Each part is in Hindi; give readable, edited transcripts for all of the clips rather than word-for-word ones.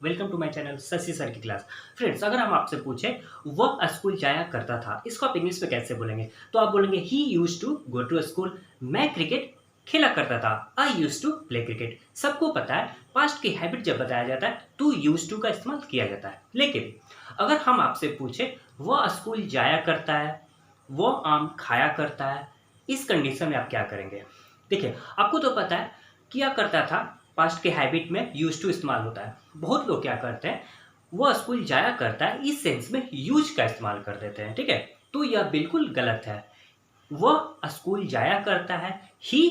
Welcome to my channel Shashi sir की क्लास। फ्रेंड्स, अगर हम आपसे पूछे वह स्कूल जाया करता था, इसको आप इंग्लिश में कैसे बोलेंगे? तो आप बोलेंगे ही used to go to school. मैं क्रिकेट खेला करता था, I used to play cricket. सबको पता है पास्ट की हैबिट जब बताया जाता है तो यूज्ड टू का इस्तेमाल किया जाता है। लेकिन अगर हम आपसे पूछे वह स्कूल जाया करता है, वो आम खाया करता है, इस कंडीशन में आप क्या करेंगे? देखिए, आपको तो पता है किया करता था पास्ट के हैबिट में यूज टू इस्तेमाल होता है। बहुत लोग क्या करते हैं, वो स्कूल जाया करता है इस सेंस में यूज का इस्तेमाल कर देते हैं। ठीक है, तो यह बिल्कुल गलत है। वह स्कूल जाया करता है, he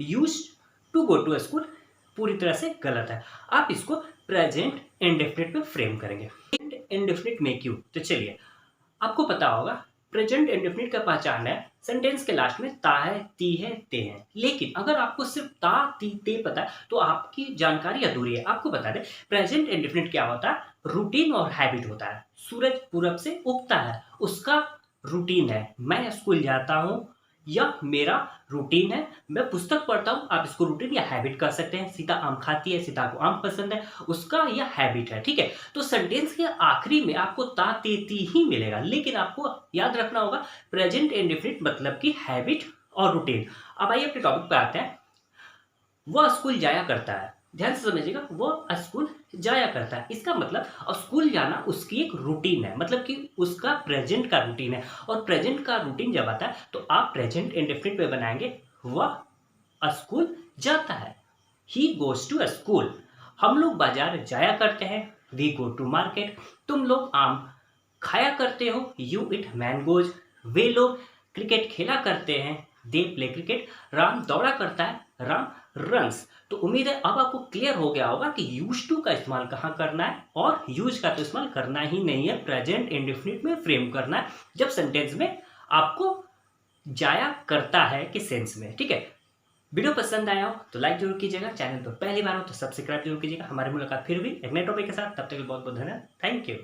use to go to school पूरी तरह से गलत है। आप इसको प्रेजेंट इंडेफिनिट में फ्रेम करेंगे। इंडेफिनिट में क्यों? तो चलिए, आपको पता होगा प्रेजेंट इंडेफिनिट का पहचान है सेंटेंस के लास्ट में ता है, ती है, ते है। लेकिन अगर आपको सिर्फ ता, ती, ते पता है तो आपकी जानकारी अधूरी है। आपको बता दें प्रेजेंट इंडेफिनिट क्या होता है, रूटीन और हैबिट होता है। सूरज पूरब से उगता है, उसका रूटीन है। मैं स्कूल जाता हूँ, यह मेरा रूटीन है। मैं पुस्तक पढ़ता हूँ, आप इसको रूटीन या हैबिट कह सकते हैं। सीता आम खाती है, सीता को आम पसंद है, उसका यह हैबिट है। ठीक है, तो सेंटेंस के आखिरी में आपको ता ते ती ही मिलेगा। लेकिन आपको याद रखना होगा प्रेजेंट इंडेफिनिट मतलब कि हैबिट और रूटीन। अब आइए अपने टॉपिक पे आते हैं। वह स्कूल जाया करता है, ध्यान से समझिएगा, वो स्कूल जाया करता है, इसका मतलब और स्कूल जाना उसकी एक रूटीन है, मतलब कि उसका प्रेजेंट का रूटीन है। और प्रेजेंट का रूटीन जब आता है तो आप प्रेजेंट इंडेफिनिट में बनाएंगे वह स्कूल जाता है, ही गोज टू स्कूल। हम लोग बाजार जाया करते हैं, वी गो टू मार्केट। तुम लोग आम खाया करते हो, यू इट मैंगोज। वे लोग क्रिकेट खेला करते हैं, दे प्ले क्रिकेट। राम दौड़ा करता है, राम रन्स। तो उम्मीद है अब आपको क्लियर हो गया होगा कि यूज टू का इस्तेमाल कहाँ करना है और यूज का तो इस्तेमाल करना ही नहीं है, प्रेजेंट इंडेफिनिट में फ्रेम करना है जब सेंटेंस में आपको जाया करता है के सेंस में। ठीक है, वीडियो पसंद आया हो तो लाइक जरूर कीजिएगा, चैनल पर पहली बार हो तो सब्सक्राइब जरूर कीजिएगा। हमारी मुलाकात फिर भी एक नए टॉपिक के साथ, तब तक के लिए बहुत बहुत धन्यवाद। Thank you.